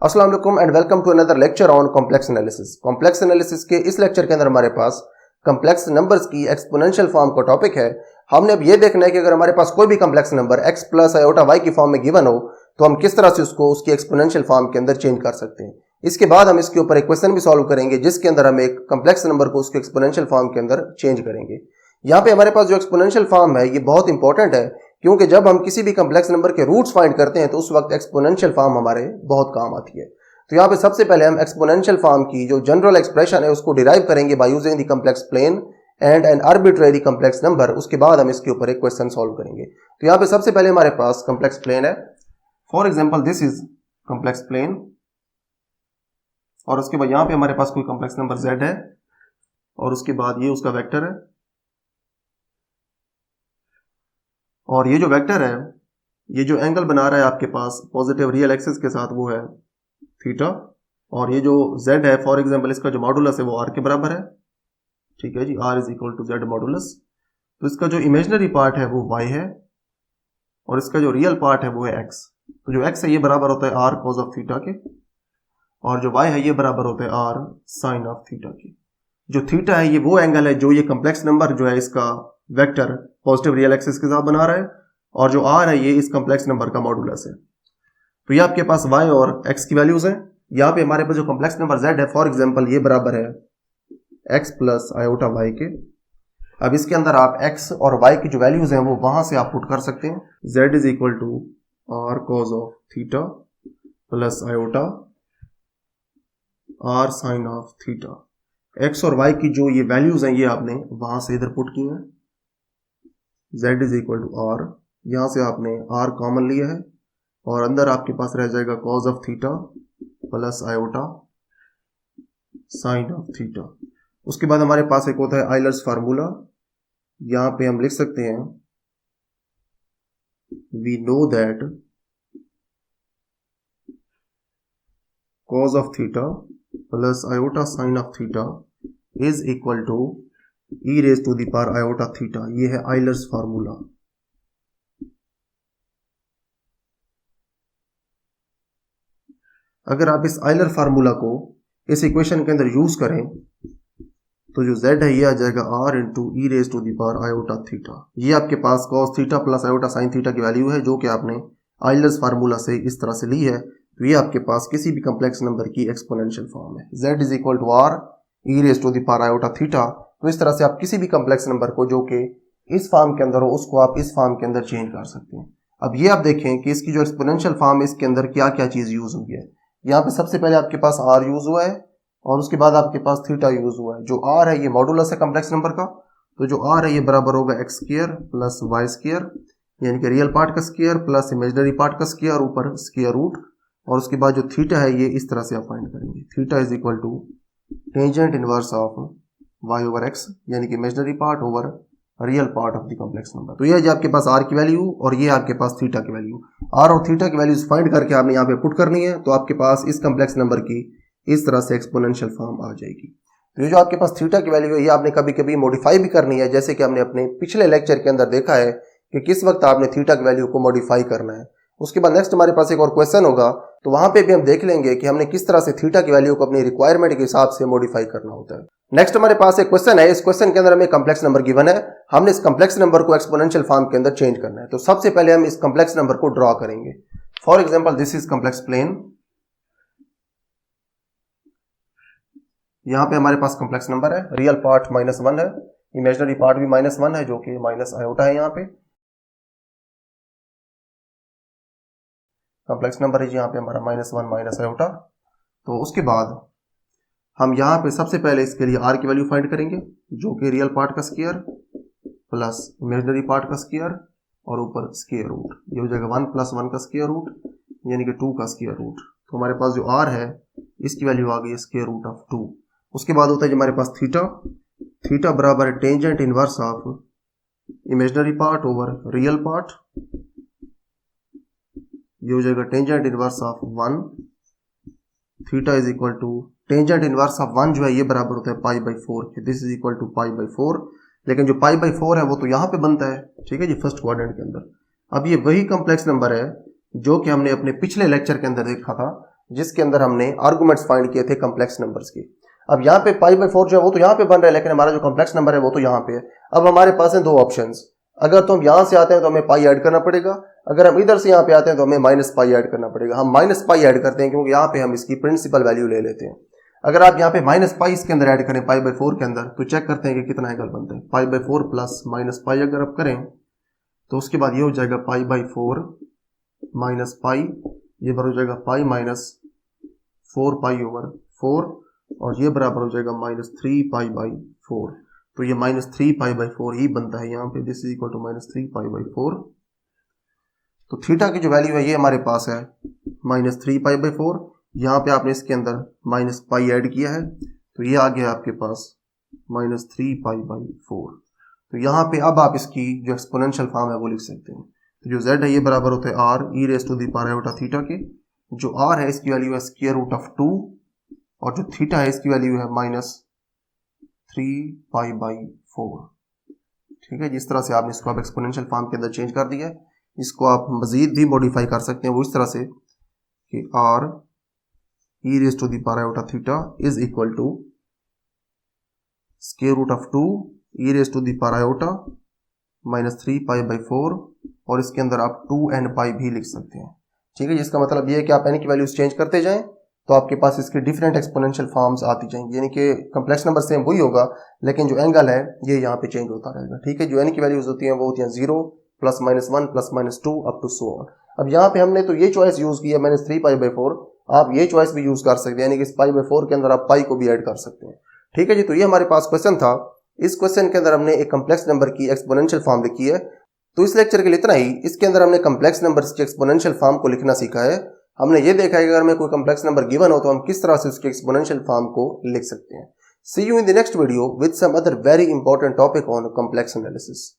अस्सलाम वालेकुम and welcome to another lecture on complex analysis. Complex analysis के इस लेक्चर के अंदर हमारे पास कॉम्प्लेक्स नंबर्स की एक्सपोनेंशियल फॉर्म का टॉपिक है। हमने अब ये देखना है कि अगर हमारे पास कोई भी complex number x plus iota y की फॉर्म में गिवन हो तो हम किस तरह से उसको उसकी एक्सपोनेंशियल फॉर्म के अंदर चेंज कर सकते हैं। इसके बाद हम इसके ऊपर एक क्वेश्चन भी सॉल्व करेंगे जिसके अंदर हम एक कॉम्प्लेक्स नंबर को उसके एक्सपोनेंशियल फॉर्म के अंदर चेंज करेंगे। यहाँ पे हमारे पास जो एक्सपोनेंशियल फॉर्म है ये बहुत इंपॉर्टेंट है, क्योंकि जब हम किसी भी कॉम्प्लेक्स नंबर के रूट्स फाइंड करते हैं तो उस वक्त एक्सपोनेंशियल फॉर्म हमारे बहुत काम आती है। तो यहाँ पे सबसे पहले हम एक्सपोनेंशियल फॉर्म की जो जनरल एक्सप्रेशन है उसको डिराइव करेंगे by using the complex plane and an arbitrary complex number. उसके बाद हम इसके ऊपर एक क्वेश्चन सॉल्व करेंगे। तो यहाँ पे सबसे पहले हमारे पास कॉम्प्लेक्स प्लेन है। For example this is complex plane, और उसके बाद यहाँ पे हमारे पास कोई कॉम्प्लेक्स नंबर z है, और उसके बाद ये उसका वेक्टर है, और ये जो वेक्टर है ये जो एंगल बना रहा है आपके पास पॉजिटिव रियल एक्सिस के साथ वो है थीटा, और ये जो z है फॉर एग्जांपल इसका जो मॉडुलस है वो r के बराबर है। ठीक है जी, r is equal to z modulus. तो इसका जो इमेजिनरी पार्ट है वो y है और इसका जो रियल पार्ट है वो है x। तो जो x है ये बराबर होता है r cos ऑफ थीटा के, और जो y है ये बराबर होता है r sin ऑफ थीटा के। जो थीटा है ये वो एंगल है जो ये कॉम्प्लेक्स नंबर जो है इसका वेक्टर पॉजिटिव रियल एक्सिस के साथ बना रहा है, और जो r है ये इस कॉम्प्लेक्स नंबर का मॉडुलस है। तो ये आपके पास y और x की वैल्यूज हैं। यहाँ पे हमारे पास जो कॉम्प्लेक्स नंबर z है फॉर एग्जांपल ये बराबर है x प्लस आयोटा y के। अब इसके अंदर आप x और y की जो वैल्यूज हैं वो वहां से आप पुट कर सकते हैं। z is equal to r cos of theta plus iota r sin of theta. x और y की जो ये वैल्यूज हैं ये आपने वहां से इधर पुट की हैं। z is equal to r, यहां से आपने r कॉमन लिया है और अंदर आपके पास रह जाएगा cos of theta plus iota sine of theta. उसके बाद हमारे पास एक होता है आइलर्स फार्मूला। यहां पे हम लिख सकते हैं we know that cos of theta plus iota sine of theta is equal to e raise to the power iota theta. ये है आइलर्स फार्मूला। अगर आप इस आइलर फार्मूला को इस इक्वेशन के अंदर यूज करें तो जो z है ये आ जाएगा r into e raise to the power iota theta. ये आपके पास cos theta plus iota sine theta की वैल्यू है जो कि आपने आइलर्स फार्मूला से इस तरह से ली है। तो ये आपके पास किसी भी कॉम्प्लेक्स नंबर की एक्सपोनेंशियल फॉर्म है। z is equal to r e raise to the power iota theta. तो इस तरह से आप किसी भी कॉम्प्लेक्स नंबर को जो कि इस फॉर्म के अंदर हो उसको आप इस फॉर्म के अंदर चेंज कर सकते हैं। अब ये आप देखें कि इसकी जो एक्सपोनेंशियल फॉर्म है इसके अंदर क्या क्या चीज यूज हुई है। यहाँ पे सबसे पहले आपके पास r यूज हुआ है और उसके बाद आपके पास थीटा यूज हुआ है। जो r है ये मॉडुलस है कॉम्प्लेक्स नंबर का, तो जो r है ये बराबर होगा x square plus y square, यानी कि रियल पार्ट का स्क्वायर प्लस इमेजिनरी पार्ट का स्क्वायर ऊपर स्क्वायर रूट, और उसके बाद जो थीटा है ये इस तरह से आप फाइंड करेंगे। Theta is equal to tangent inverse of y over x, यानी कि imaginary part over real part of the complex number. तो ये है आपके पास r की वैल्यू और ये आपके पास थीटा की वैल्यू। r और थीटा की वैल्यूज फाइंड करके आपने यहाँ पे पुट करनी है, तो आपके पास इस कॉम्प्लेक्स नंबर की इस तरह से एक्सपोनेंशियल फॉर्म आ जाएगी। तो ये जो आपके पास थीटा की वैल्यू है ये आपने कभी कभी मॉडिफाई भी करनी है, जैसे कि हमने अपने पिछले लेक्चर के अंदर देखा है कि किस वक्त आपने थीटा की वैल्यू को मॉडिफाई करना है। उसके बाद नेक्स्ट हमारे पास एक और क्वेश्चन होगा, तो वहां पे भी हम देख लेंगे कि हमने किस तरह से थीटा की वैल्यू को अपनी रिक्वायरमेंट के हिसाब से मॉडिफाई करना होता है। नेक्स्ट हमारे पास एक क्वेश्चन है। इस क्वेश्चन के अंदर हमें कॉम्प्लेक्स नंबर गिवन है, हमने इस कॉम्प्लेक्स नंबर को एक्सपोनेंशियल फॉर्म के अंदर चेंज करना है। तो सबसे पहले हम इस कॉम्प्लेक्स नंबर को ड्रॉ करेंगे। For example this is complex plane. यहां पे हमारे पास कॉम्प्लेक्स नंबर है, रियल पार्ट -1 है, इमेजिनरी पार्ट भी -1 है जो कि माइनस आयोटा है। यहाँ पे कॉम्प्लेक्स नंबर है यहाँ पे हमारा -1 माइनस आयोटा। तो उसके बाद हम यहाँ पे सबसे पहले इसके लिए r की वैल्यू फाइंड करेंगे जो कि रियल पार्ट का स्क्वायर प्लस इमेजिनरी पार्ट का स्क्वायर और ऊपर स्क्वायर रूट। ये हो जाएगा 1 + 1 का स्क्वायर रूट, यानी कि 2 का स्क्वायर रूट। तो हमारे पास जो r है इसकी वैल्यू आ गई स्क्वायर रूट ऑफ 2। उसके बाद होता है हमारे पास थीटा। थीटा बराबर है tangent inverse of imaginary part over real part. ये हो जाएगा tangent inverse of 1। Theta is equal to tangent inverse of 1 जो है ये बराबर होता है π/4 के। दिस इज इक्वल टू π/4, लेकिन जो π/4 है वो तो यहाँ पे बनता है, ठीक है जी, फर्स्ट क्वाड्रेंट के अंदर। अब ये वही कॉम्प्लेक्स नंबर है जो कि हमने अपने पिछले लेक्चर के अंदर देखा था, जिसके अंदर हमने आर्गुमेंट्स फाइंड किए थे कॉम्प्लेक्स नंबर्स के। अब यहाँ पे पाई बाई 4 जो है वो तो यहाँ पे बन रहा है, लेकिन हमारा जो कॉम्प्लेक्स नंबर है वो तो यहाँ पे है। अब हमारे पास है दो ऑप्शंस, अगर तो हम यहाँ से आते हैं तो हमें पाई ऐड करना पड़ेगा, अगर हम इधर से यहाँ पे आते हैं तो हमें माइनस पाई ऐड करना पड़ेगा। हम माइनस पाई ऐड करते हैं क्योंकि यहाँ पे हम इसकी प्रिंसिपल वैल्यू ले लेते हैं। अगर आप यहाँ पे माइनस पाई इसके अंदर ऐड करें पाई बाई 4 के अंदर, तो चेक करते हैं कि कितना एंगल बनता है। पाई बाई 4 प्लस माइनस पाई अगर आप करें तो उसके बाद ये हो जाएगा पाई बाई 4 माइनस पाई, ये बराबर हो जाएगा पाई माइनस 4 पाई ओवर 4, और ये बराबर हो जाएगा माइनस 3 पाई बाई 4। तो ये माइनस 3 पाई बाई 4 ही बनता है यहाँ पे, this is equal to minus 3 pi by 4। तो थीटा की जो वैल्यू है ये हमारे पास है माइनस 3 पाई बाई 4। यहाँ पे आपने इसके अंदर माइनस पाई ऐड किया है तो ये आ गया आपके पास माइनस 3 पाई बाई 4। तो यहाँ पे अब आप इसकी जो एक्सपोनेंशियल फॉर्म है वो लिख सकते हैं। तो जो z है ये बराबर होता है r e raise to the power iota theta के। जो r है इसकी वैल्यू है स्क्वायर रूट ऑफ 2, और जो थीटा है इसकी वैल्यू है माइनस 3 पाई बाई 4। ठीक है, जिस तरह से आपने इसको आप एक्सपोनेंशियल फॉर्म के अंदर चेंज कर दिया है, इसको आप मजीद भी मॉडिफाई कर सकते हैं वो इस तरह से कि r e raise to the power iota theta is equal to square root of 2 e raise to the power iota minus 3 pi by 4, और इसके अंदर आप 2n पाई भी लिख सकते हैं। ठीक है, जिसका मतलब ये है कि आप n की वैल्यूज चेंज करते जाएं तो आपके पास इसके डिफरेंट एक्सपोनेंशियल फॉर्म्स आती जाएंगी, यानी कि कॉम्प्लेक्स नंबर सेम वही होगा लेकिन जो एंगल है ये यहाँ पे चेंज होता रहेगा। ठीक है, जो n की वैल्यूज होती हैं वो होती हैं 0 plus minus 1 plus minus 2 up to so on. अब यहाँ पे हमने तो ये चॉइस यूज की है माइनस 3 पाई बाई 4, आप ये चॉइस भी यूज कर सकते हैं, यानी कि इस पाई बाई 4 के अंदर आप पाई को भी ऐड कर सकते हैं। ठीक है जी, तो ये हमारे पास क्वेश्चन था। इस क्वेश्चन के अंदर हमने एक कॉम्प्लेक्स नंबर की एक्सपोनेंशियल फॉर्म लिखी है। तो इस लेक्चर के लिए इतना ही। इसके अंदर हमने कॉम्प्लेक्स नंबर्स की एक्सपोनेंशियल फॉर्म को लिखना सीखा है। हमने ये देखा है कि अगर हमें कोई कॉम्प्लेक्स नंबर गिवन हो तो हम किस तरह से उसके एक्सपोनेंशियल फॉर्म को लिख सकते हैं। See you in the next video with some other very important topic on complex analysis.